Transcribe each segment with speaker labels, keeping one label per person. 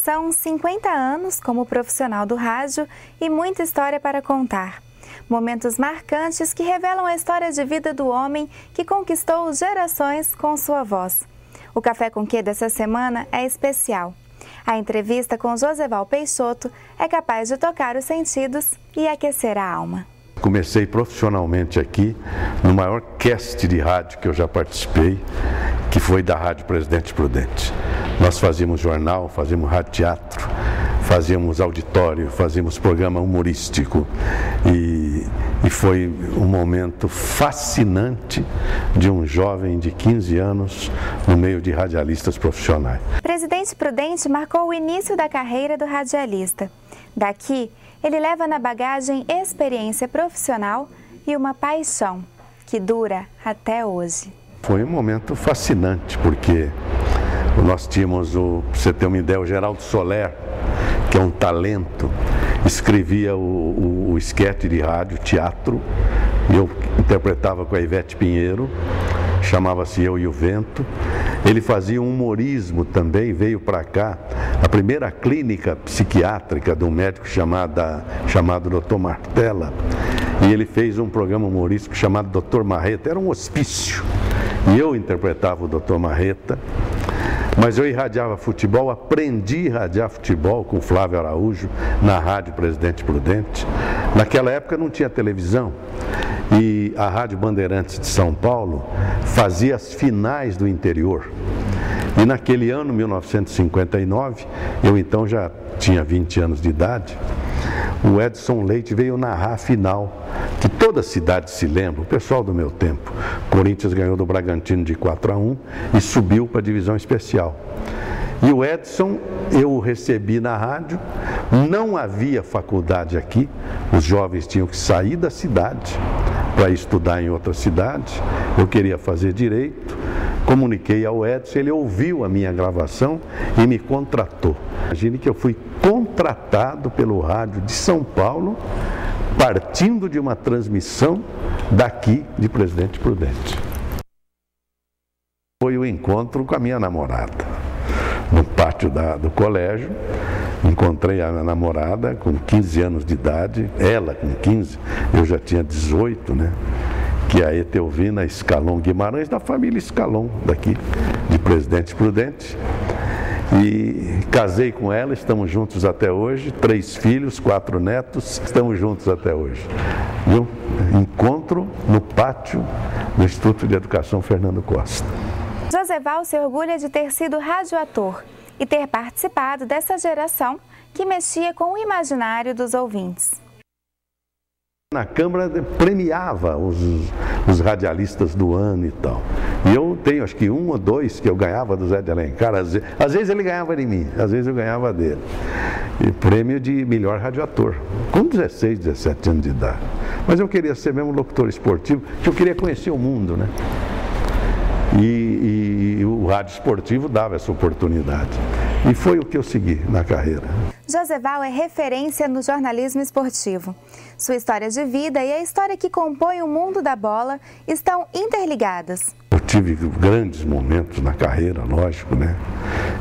Speaker 1: São 50 anos como profissional do rádio e muita história para contar. Momentos marcantes que revelam a história de vida do homem que conquistou gerações com sua voz. O Café com Quê dessa semana é especial. A entrevista com Joseval Peixoto é capaz de tocar os sentidos e aquecer a alma.
Speaker 2: Comecei profissionalmente aqui no maior cast de rádio que eu já participei, que foi da Rádio Presidente Prudente. Nós fazíamos jornal, fazíamos rádio teatro, fazíamos auditório, fazíamos programa humorístico e foi um momento fascinante de um jovem de 15 anos no meio de radialistas profissionais.
Speaker 1: Presidente Prudente marcou o início da carreira do radialista. Daqui, ele leva na bagagem experiência profissional e uma paixão que dura até hoje.
Speaker 2: Foi um momento fascinante, porque nós tínhamos, para você ter uma ideia, o Geraldo Soler, que é um talento, escrevia o esquete de rádio, teatro, e eu interpretava com a Ivete Pinheiro, chamava-se Eu e o Vento. Ele fazia um humorismo também, veio para cá, a primeira clínica psiquiátrica de um médico chamado Dr. Martella, e ele fez um programa humorístico chamado Dr. Marreta, era um hospício, e eu interpretava o Dr. Marreta. Mas eu irradiava futebol, aprendi a irradiar futebol com o Flávio Araújo na Rádio Presidente Prudente. Naquela época não tinha televisão e a Rádio Bandeirantes de São Paulo fazia as finais do interior. E naquele ano, 1959, eu então já tinha 20 anos de idade, o Edson Leite veio narrar a final, que toda a cidade se lembra, o pessoal do meu tempo. Corinthians ganhou do Bragantino de 4-1 e subiu para a divisão especial. E o Edson, eu o recebi na rádio, não havia faculdade aqui, os jovens tinham que sair da cidade para estudar em outra cidade, eu queria fazer direito, comuniquei ao Edson, ele ouviu a minha gravação e me contratou. Imagine que eu fui contratado pelo rádio de São Paulo, partindo de uma transmissão daqui de Presidente Prudente. Foi o encontro com a minha namorada. No pátio do colégio, encontrei a minha namorada com 15 anos de idade, ela com 15, eu já tinha 18, né? Que é a Etelvina Scalon Guimarães, da família Scalon, daqui, de Presidente Prudente. E casei com ela, estamos juntos até hoje, 3 filhos, 4 netos, estamos juntos até hoje. Viu? Encontro no pátio do Instituto de Educação Fernando Costa.
Speaker 1: Joseval se orgulha de ter sido radioator e ter participado dessa geração que mexia com o imaginário dos ouvintes.
Speaker 2: Na Câmara premiava os radialistas do ano e tal. E eu tenho acho que 1 ou 2 que eu ganhava do Zé de Alencar. Às vezes ele ganhava de mim, às vezes eu ganhava dele. E prêmio de melhor radioator, com 16, 17 anos de idade. Mas eu queria ser mesmo locutor esportivo, porque eu queria conhecer o mundo, né? E o rádio esportivo dava essa oportunidade. E foi o que eu segui na carreira.
Speaker 1: Joseval é referência no jornalismo esportivo. Sua história de vida e a história que compõe o mundo da bola estão interligadas.
Speaker 2: Eu tive grandes momentos na carreira, lógico, né?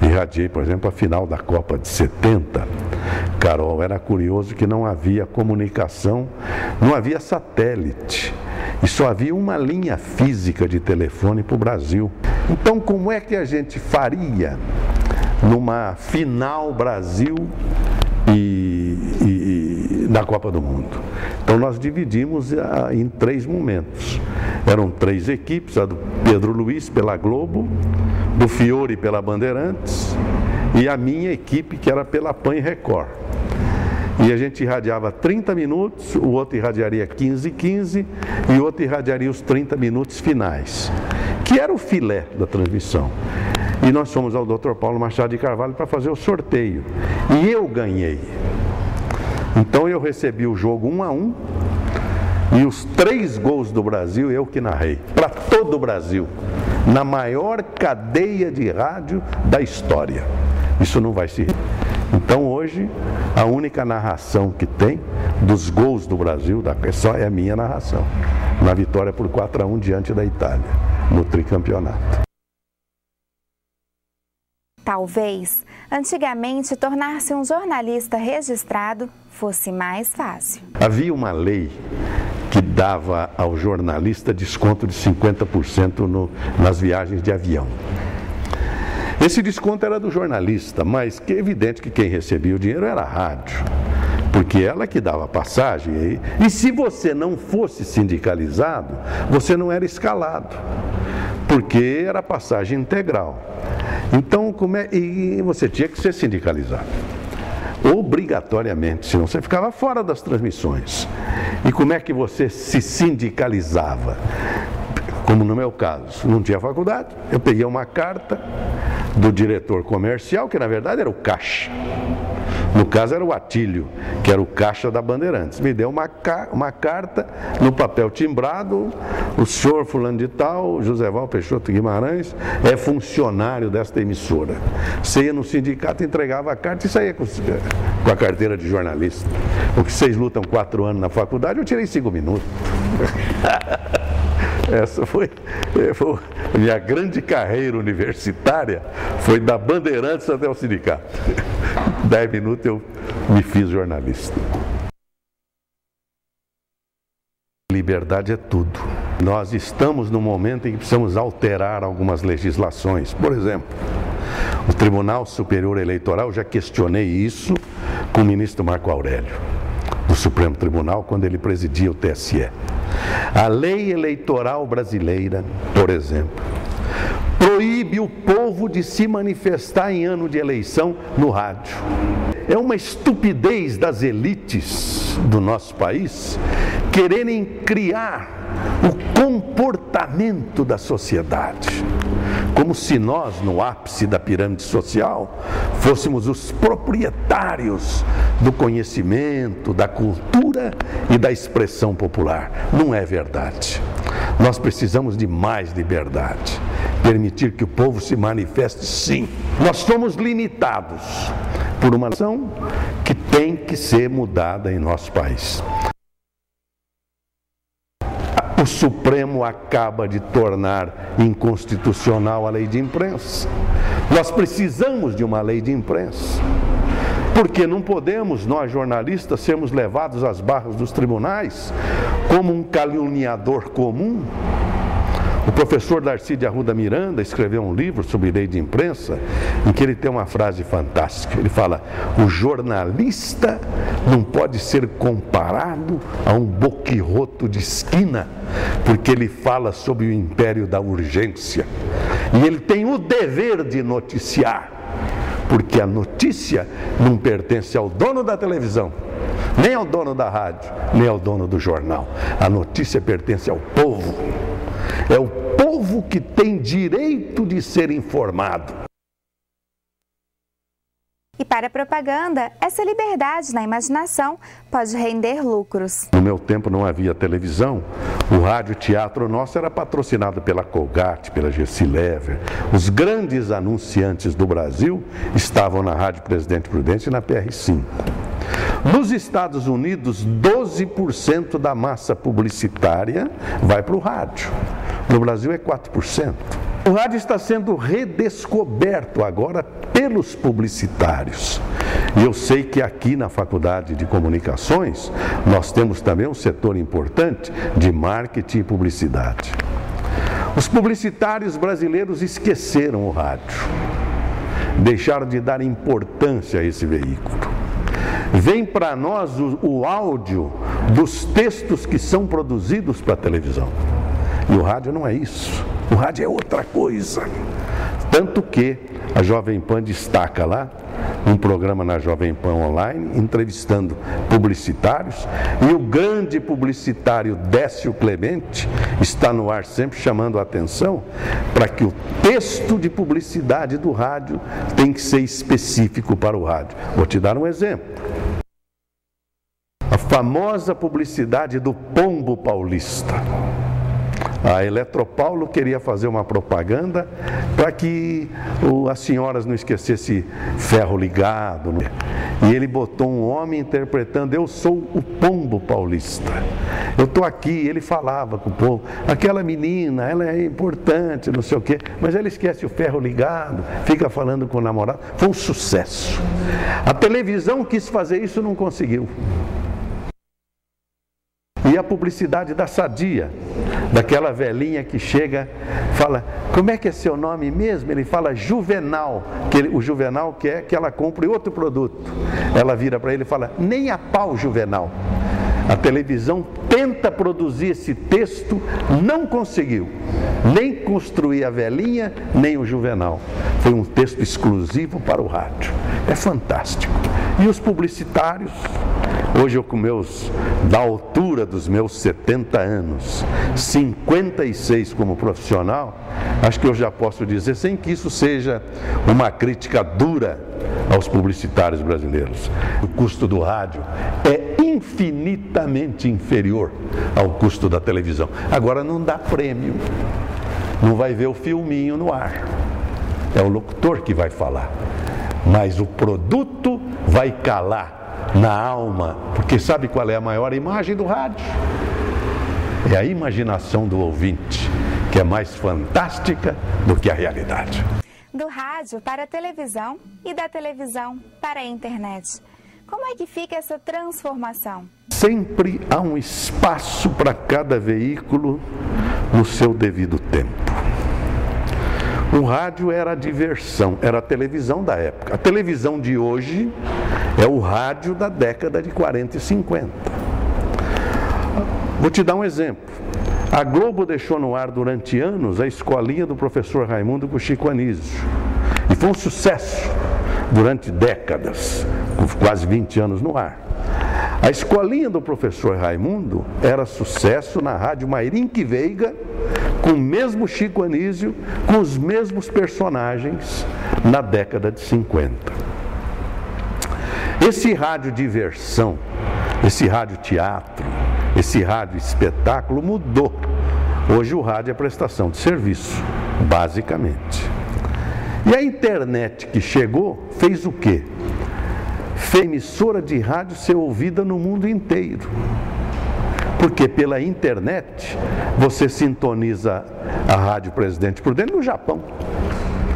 Speaker 2: Irradiei, por exemplo, a final da Copa de 70. Carol, era curioso que não havia comunicação, não havia satélite. E só havia uma linha física de telefone para o Brasil. Então, como é que a gente faria numa final Brasil e na Copa do Mundo? Então, nós dividimos em 3 momentos. Eram 3 equipes, a do Pedro Luiz pela Globo, do Fiore pela Bandeirantes e a minha equipe que era pela Pan e Record. E a gente irradiava 30 minutos, o outro irradiaria 15 e o outro irradiaria os 30 minutos finais, que era o filé da transmissão. E nós fomos ao Dr. Paulo Machado de Carvalho para fazer o sorteio. E eu ganhei. Então eu recebi o jogo 1-1 e os 3 gols do Brasil eu que narrei, para todo o Brasil, na maior cadeia de rádio da história. Isso não vai se... Então hoje, a única narração que tem dos gols do Brasil é a minha narração, na vitória por 4-1 diante da Itália, no tricampeonato.
Speaker 1: Talvez, antigamente, tornar-se um jornalista registrado fosse mais fácil.
Speaker 2: Havia uma lei que dava ao jornalista desconto de 50% nas viagens de avião. Esse desconto era do jornalista, mas que é evidente que quem recebia o dinheiro era a rádio, porque ela que dava passagem. E se você não fosse sindicalizado, você não era escalado, porque era passagem integral. Então, e você tinha que ser sindicalizado, obrigatoriamente, senão você ficava fora das transmissões. E como é que você se sindicalizava? Como no meu caso, não tinha faculdade, eu peguei uma carta do diretor comercial, que na verdade era o caixa. No caso era o Atílio, que era o caixa da Bandeirantes. Me deu uma carta no papel timbrado: o senhor fulano de tal, Joséval Peixoto Guimarães, é funcionário desta emissora. Você ia no sindicato, entregava a carta e saía com a carteira de jornalista. O que vocês lutam 4 anos na faculdade, eu tirei 5 minutos. Essa foi a minha grande carreira universitária, foi da Bandeirantes até o sindicato. 10 minutos eu me fiz jornalista. Liberdade é tudo. Nós estamos no momento em que precisamos alterar algumas legislações. Por exemplo, o Tribunal Superior Eleitoral, já questionei isso com o ministro Marco Aurélio, do Supremo Tribunal, quando ele presidia o TSE. A lei eleitoral brasileira, por exemplo, proíbe o povo de se manifestar em ano de eleição no rádio. É uma estupidez das elites do nosso país quererem criar o comportamento da sociedade, como se nós, no ápice da pirâmide social, fôssemos os proprietários do conhecimento, da cultura e da expressão popular. Não é verdade. Nós precisamos de mais liberdade, permitir que o povo se manifeste, sim. Nós somos limitados por uma ação que tem que ser mudada em nosso país. O Supremo acaba de tornar inconstitucional a lei de imprensa. Nós precisamos de uma lei de imprensa, porque não podemos, nós jornalistas, sermos levados às barras dos tribunais como um caluniador comum. O professor Darcy de Arruda Miranda escreveu um livro sobre lei de imprensa, em que ele tem uma frase fantástica. Ele fala: o jornalista não pode ser comparado a um boquirroto de esquina, porque ele fala sobre o império da urgência. E ele tem o dever de noticiar, porque a notícia não pertence ao dono da televisão, nem ao dono da rádio, nem ao dono do jornal. A notícia pertence ao povo. É o povo que tem direito de ser informado.
Speaker 1: E para a propaganda, essa liberdade na imaginação pode render lucros.
Speaker 2: No meu tempo não havia televisão, o rádio teatro nosso era patrocinado pela Colgate, pela Gessi Lever. Os grandes anunciantes do Brasil estavam na Rádio Presidente Prudente e na PR5. Nos Estados Unidos, 12% da massa publicitária vai para o rádio. No Brasil é 4%. O rádio está sendo redescoberto agora pelos publicitários. E eu sei que aqui na Faculdade de Comunicações nós temos também um setor importante de marketing e publicidade. Os publicitários brasileiros esqueceram o rádio, deixaram de dar importância a esse veículo. Vem para nós o áudio dos textos que são produzidos para a televisão. E o rádio não é isso. O rádio é outra coisa. Tanto que a Jovem Pan destaca lá um programa na Jovem Pan Online, entrevistando publicitários, e o grande publicitário Décio Clemente está no ar sempre chamando a atenção para que o texto de publicidade do rádio tem que ser específico para o rádio. Vou te dar um exemplo. A famosa publicidade do pombo paulista. A Eletropaulo queria fazer uma propaganda para que as senhoras não esquecessem ferro ligado. E ele botou um homem interpretando: eu sou o pombo paulista. Eu estou aqui. Ele falava com o povo: aquela menina, ela é importante, não sei o quê. Mas ela esquece o ferro ligado, fica falando com o namorado. Foi um sucesso. A televisão quis fazer isso, não conseguiu. E a publicidade da Sadia, daquela velhinha que chega, fala: como é que é seu nome mesmo? Ele fala Juvenal, o Juvenal quer que ela compre outro produto. Ela vira para ele e fala: nem a pau, Juvenal. A televisão tenta produzir esse texto, não conseguiu. Nem construir a velhinha, nem o Juvenal. Foi um texto exclusivo para o rádio. É fantástico. E os publicitários, hoje eu da altura dos meus 70 anos, 56 como profissional, acho que eu já posso dizer, sem que isso seja uma crítica dura aos publicitários brasileiros. O custo do rádio é infinitamente inferior ao custo da televisão. Agora não dá prêmio, não vai ver o filminho no ar, é o locutor que vai falar, mas o produto vai calar na alma, porque sabe qual é a maior imagem do rádio? É a imaginação do ouvinte, que é mais fantástica do que a realidade.
Speaker 1: Do rádio para a televisão e da televisão para a internet. Como é que fica essa transformação?
Speaker 2: Sempre há um espaço para cada veículo no seu devido tempo. O rádio era a diversão, era a televisão da época. A televisão de hoje é o rádio da década de 40 e 50. Vou te dar um exemplo. A Globo deixou no ar durante anos a escolinha do professor Raimundo com Chico Anísio. E foi um sucesso durante décadas, com quase 20 anos no ar. A escolinha do professor Raimundo era sucesso na rádio Mairinque Veiga, com o mesmo Chico Anísio, com os mesmos personagens na década de 50. Esse rádio diversão, esse rádio teatro, esse rádio espetáculo mudou. Hoje o rádio é prestação de serviço, basicamente. E a internet que chegou fez o quê? Fez a emissora de rádio ser ouvida no mundo inteiro. Porque pela internet você sintoniza a Rádio Presidente Prudente no Japão.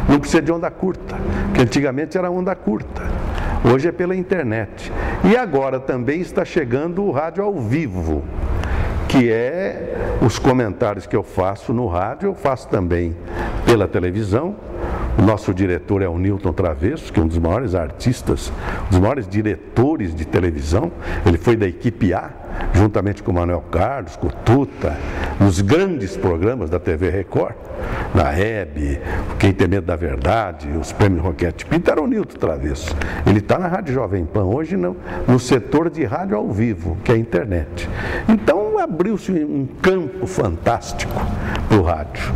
Speaker 2: Não precisa de onda curta, porque antigamente era onda curta. Hoje é pela internet. E agora também está chegando o rádio ao vivo, que é os comentários que eu faço no rádio, eu faço também pela televisão. O nosso diretor é o Newton Travesso, que é um dos maiores artistas, um dos maiores diretores de televisão. Ele foi da equipe A, juntamente com o Manuel Carlos, com o Tuta, nos grandes programas da TV Record, na Hebe, Quem Tem Medo da Verdade, os prêmios Roquete Pinto, era o Newton Travesso. Ele está na Rádio Jovem Pan hoje no setor de rádio ao vivo, que é a internet. Então abriu-se um campo fantástico para o rádio.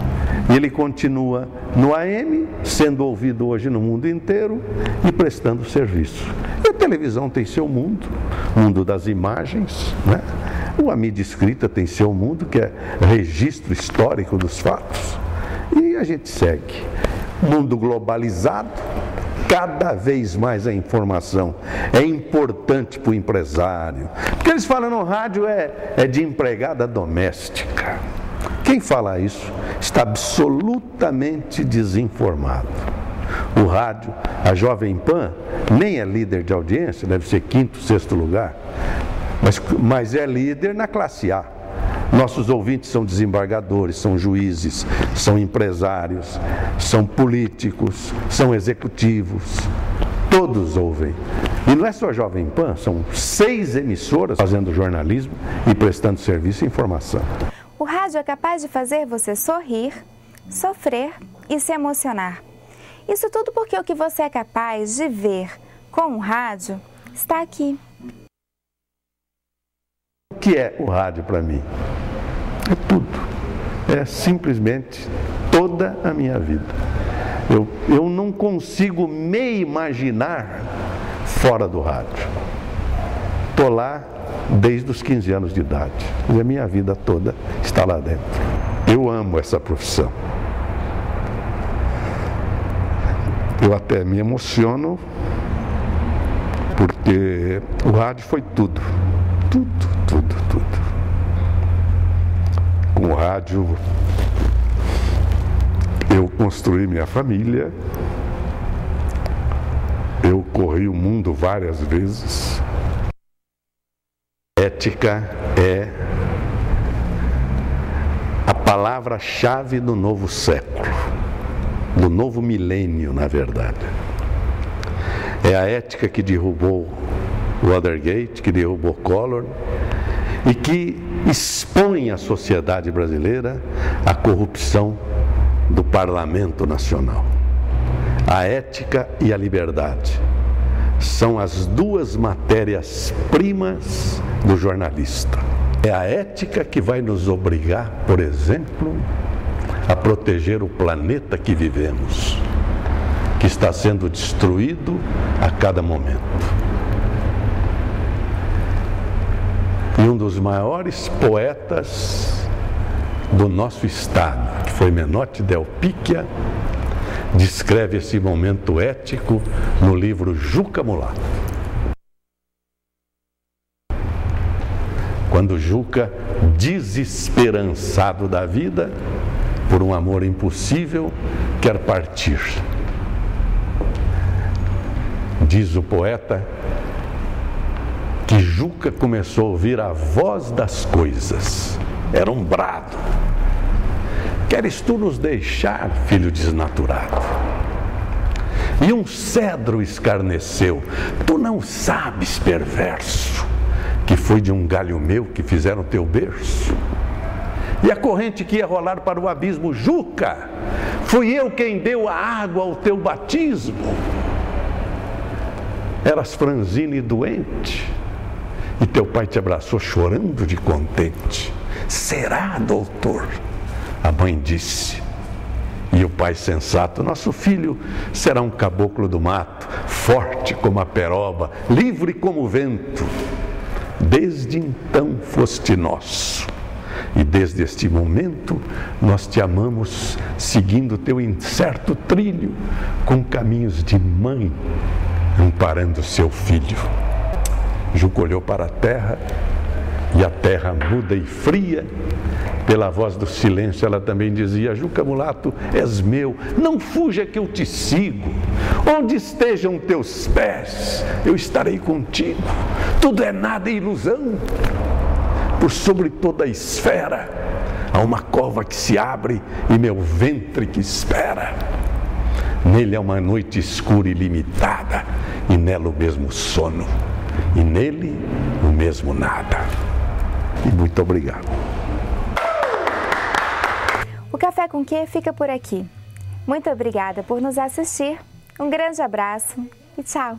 Speaker 2: E ele continua no AM, sendo ouvido hoje no mundo inteiro e prestando serviço. E a televisão tem seu mundo, mundo das imagens, né? A mídia escrita tem seu mundo, que é registro histórico dos fatos. E a gente segue. Mundo globalizado, cada vez mais a informação é importante para o empresário. Porque eles falam no rádio é de empregada doméstica. Quem fala isso está absolutamente desinformado. O rádio, a Jovem Pan, nem é líder de audiência, deve ser 5º, 6º lugar, mas é líder na classe A. Nossos ouvintes são desembargadores, são juízes, são empresários, são políticos, são executivos, todos ouvem. E não é só a Jovem Pan, são 6 emissoras fazendo jornalismo e prestando serviço e informação.
Speaker 1: O rádio é capaz de fazer você sorrir, sofrer e se emocionar. Isso tudo porque o que você é capaz de ver com o rádio está aqui.
Speaker 2: O que é o rádio para mim? É tudo. É simplesmente toda a minha vida. Eu não consigo me imaginar fora do rádio. Estou lá desde os 15 anos de idade. E a minha vida toda está lá dentro. Eu amo essa profissão. Eu até me emociono, porque o rádio foi tudo. Tudo. Com o rádio, eu construí minha família, eu corri o mundo várias vezes. Ética é a palavra-chave do novo século, do novo milênio, na verdade. É a ética que derrubou o Watergate, que derrubou Collor e que expõe a sociedade brasileira à corrupção do Parlamento Nacional. A ética e a liberdade são as duas matérias-primas do jornalista. É a ética que vai nos obrigar, por exemplo, a proteger o planeta que vivemos, que está sendo destruído a cada momento. E um dos maiores poetas do nosso estado, que foi Menotti Del Picchia, descreve esse momento ético no livro Juca Mulato. Quando Juca, desesperançado da vida, por um amor impossível, quer partir. Diz o poeta que Juca começou a ouvir a voz das coisas. Era um brado. Queres tu nos deixar, filho desnaturado? E um cedro escarneceu. Tu não sabes, perverso, que foi de um galho meu que fizeram teu berço. E a corrente que ia rolar para o abismo, Juca, fui eu quem deu a água ao teu batismo. Eras franzina e doente, e teu pai te abraçou chorando de contente. Será, doutor? A mãe disse. E o pai sensato, nosso filho será um caboclo do mato, forte como a peroba, livre como o vento. Desde então foste nosso. E desde este momento nós te amamos, seguindo teu incerto trilho, com caminhos de mãe, amparando seu filho. Juca olhou para a terra, e a terra muda e fria. Pela voz do silêncio ela também dizia, Juca Mulato, és meu, não fuja que eu te sigo. Onde estejam teus pés, eu estarei contigo. Tudo é nada e ilusão. Por sobre toda a esfera há uma cova que se abre e meu ventre que espera. Nele há uma noite escura e limitada, e nela o mesmo sono, e nele o mesmo nada. E muito obrigado.
Speaker 1: O Café com Quê fica por aqui. Muito obrigada por nos assistir. Um grande abraço e tchau!